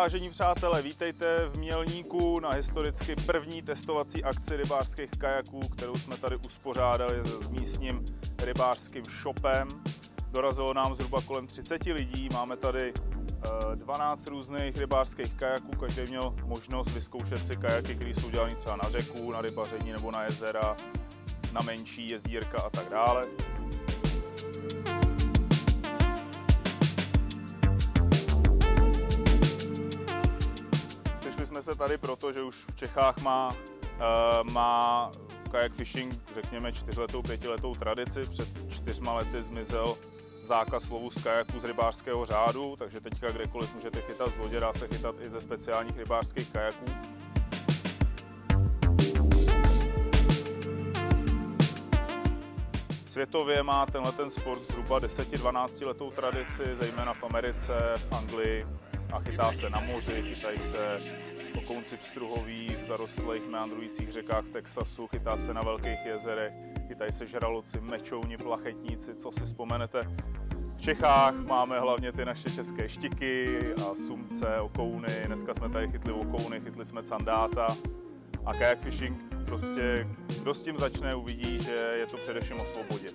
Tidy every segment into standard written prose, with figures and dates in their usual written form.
Vážení přátelé, vítejte v Mělníku na historicky první testovací akci rybářských kajaků, kterou jsme tady uspořádali s místním rybářským shopem. Dorazilo nám zhruba kolem 30 lidí, máme tady 12 různých rybářských kajaků, každý měl možnost vyzkoušet si kajaky, které jsou dělané třeba na řeku, na rybaření nebo na jezera, na menší jezírka a tak dále. Sešli jsme se tady proto, že už v Čechách má kayak fishing, řekněme, 4letou, 5letou tradici. Před 4 lety zmizel zákaz lovu z kajaků z rybářského řádu, takže teďka kdekoliv můžete chytat z lodě, dá se chytat i ze speciálních rybářských kajaků. Světově má tenhle sport zhruba 10-12 letou tradici, zejména v Americe, v Anglii, a chytá se na moři, chytají se okounci pstruhoví v zarostlých meandrujících řekách v Texasu, chytá se na velkých jezerech, chytají se žraloci, mečouni, plachetníci, co si vzpomenete. V Čechách máme hlavně ty naše české štiky a sumce, okouny, dneska jsme tady chytli okouny, chytli jsme candáta a kayak fishing prostě, kdo s tím začne, uvidí, že je to především o svobodě.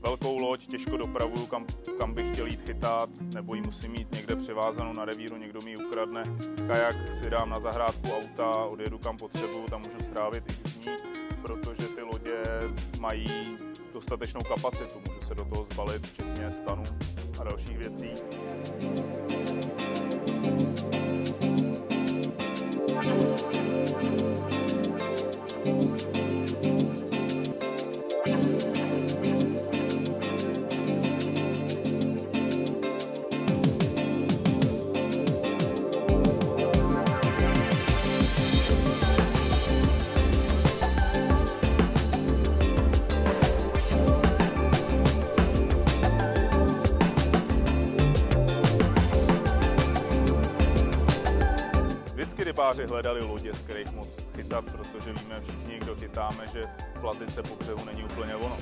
Velkou loď těžko dopravuju, kam bych chtěl jít chytat, nebo ji musím mít někde přivázanou na revíru, někdo mi ji ukradne. Kajak si dám na zahrádku auta, odjedu kam potřebuju, tam můžu strávit x dní, protože ty lodě mají dostatečnou kapacitu, můžu se do toho zbalit, včetně stanů a dalších věcí. Rybáři hledali lodě, z kterých moc chytat, protože víme všichni, kdo chytáme, že plazit se po břehu není úplně ono.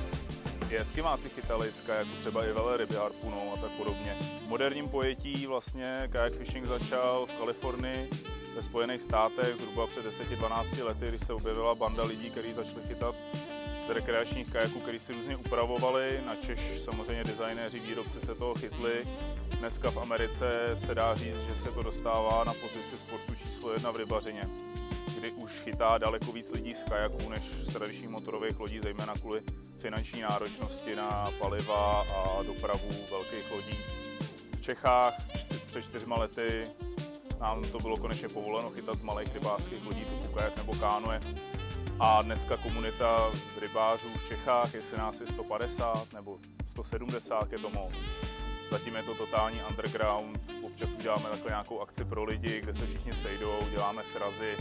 I eskimáci chytali z kajaku třeba i velryby harpunou a tak podobně. V moderním pojetí vlastně kayak fishing začal v Kalifornii, ve Spojených státech, zhruba před 10-12 lety, když se objevila banda lidí, kteří začali chytat z rekreačních kajaků, který si různě upravovali. Načež samozřejmě designéři, výrobci se toho chytli. Dneska v Americe se dá říct, že se to dostává na pozici sportu číslo 1 v rybařině, kdy už chytá daleko víc lidí z kajaků než z tradičních motorových lodí, zejména kvůli finanční náročnosti na paliva a dopravu velkých lodí. V Čechách před 4 lety nám to bylo konečně povoleno chytat z malých rybářských lodí typu kajak nebo kánoe. A dneska komunita rybářů v Čechách, jestli nás je 150 nebo 170, je to moc. Zatím je to totální underground, občas uděláme takhle nějakou akci pro lidi, kde se všichni sejdou, děláme srazy,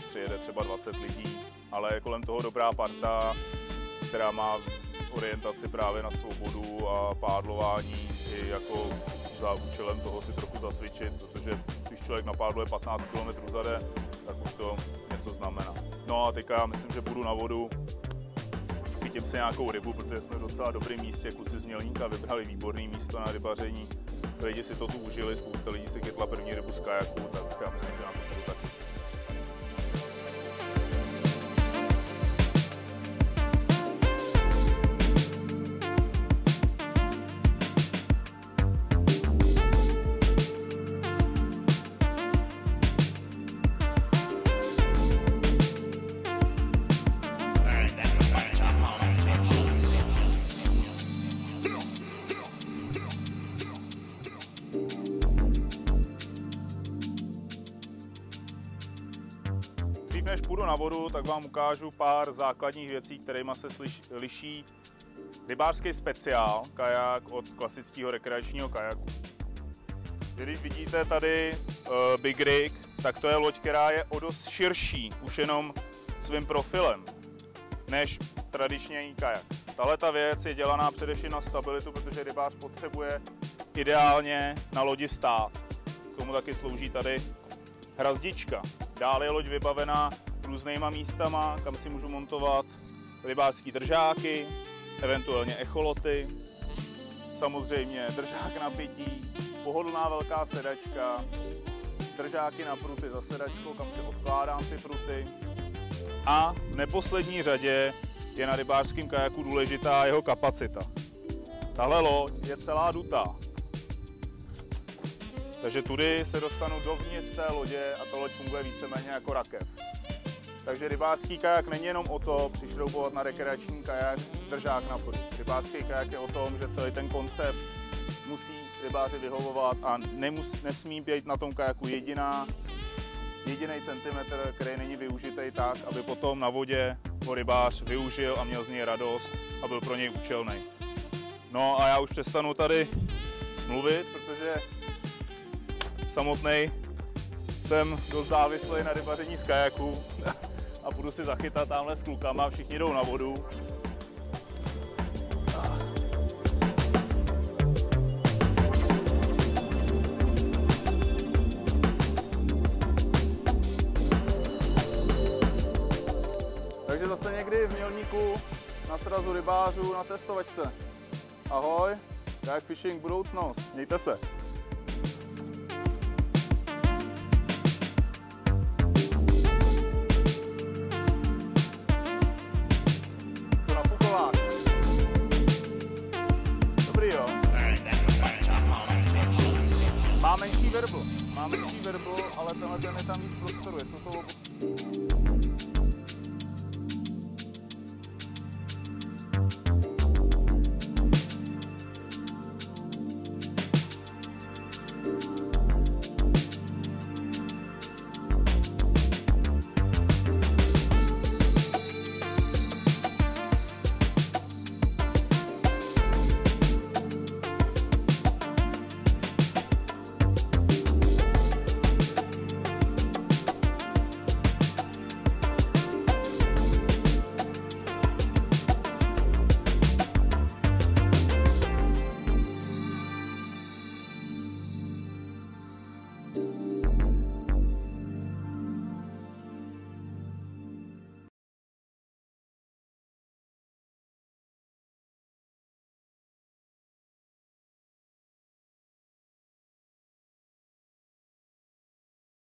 přijede třeba 20 lidí, ale je kolem toho dobrá parta, která má orientaci právě na svobodu a pádlování i jako za účelem toho si trochu zacvičit, protože když člověk napádluje 15 km za den, tak už to něco znamená. No a teďka já myslím, že půjdu na vodu, chytím si nějakou rybu, protože jsme v docela dobrém místě, kluci z Mělníka vybrali výborné místo na rybaření, lidi si to tu užili, spousta lidí si chytla první rybu z kajaku, tak já myslím, že na to budu taky. Než půjdu na vodu, tak vám ukážu pár základních věcí, kterými se liší rybářský speciál kajak od klasického rekreačního kajaku. Když vidíte tady Big Rig, tak to je loď, která je o dost širší, už jenom svým profilem, než tradiční kajak. Tahle ta věc je dělaná především na stabilitu, protože rybář potřebuje ideálně na lodi stát. K tomu taky slouží tady hrazdička. Dále je loď vybavená různýma místama, kam si můžu montovat rybářský držáky, eventuálně echoloty, samozřejmě držák na pití, pohodlná velká sedačka, držáky na pruty za sedačkou, kam si odkládám ty pruty. A v neposlední řadě je na rybářském kajaku důležitá jeho kapacita. Tahle loď je celá dutá. Takže tudy se dostanu dovnitř té lodě a ta loď funguje víceméně jako rakev. Takže rybářský kajak není jenom o to přišroubovat na rekreační kajak držák na prut. Rybářský kajak je o tom, že celý ten koncept musí rybáři vyhovovat a nesmí být na tom kajaku jediný centimetr, který není využitý tak, aby potom na vodě ho rybář využil a měl z něj radost a byl pro něj účelný. No a já už přestanu tady mluvit, protože samotnej jsem dost závislý na rybaření z kajaku a budu si zachytat tamhle s klukama, všichni jdou na vodu. Takže zase někdy v Mělníku na srazu rybářů na testovačce. Ahoj, kayak fishing budoucnost, mějte se. To na pukovák. Dobrý jo. Má menší verbl, ale tenhle ten je tam víc prostoru, jestli to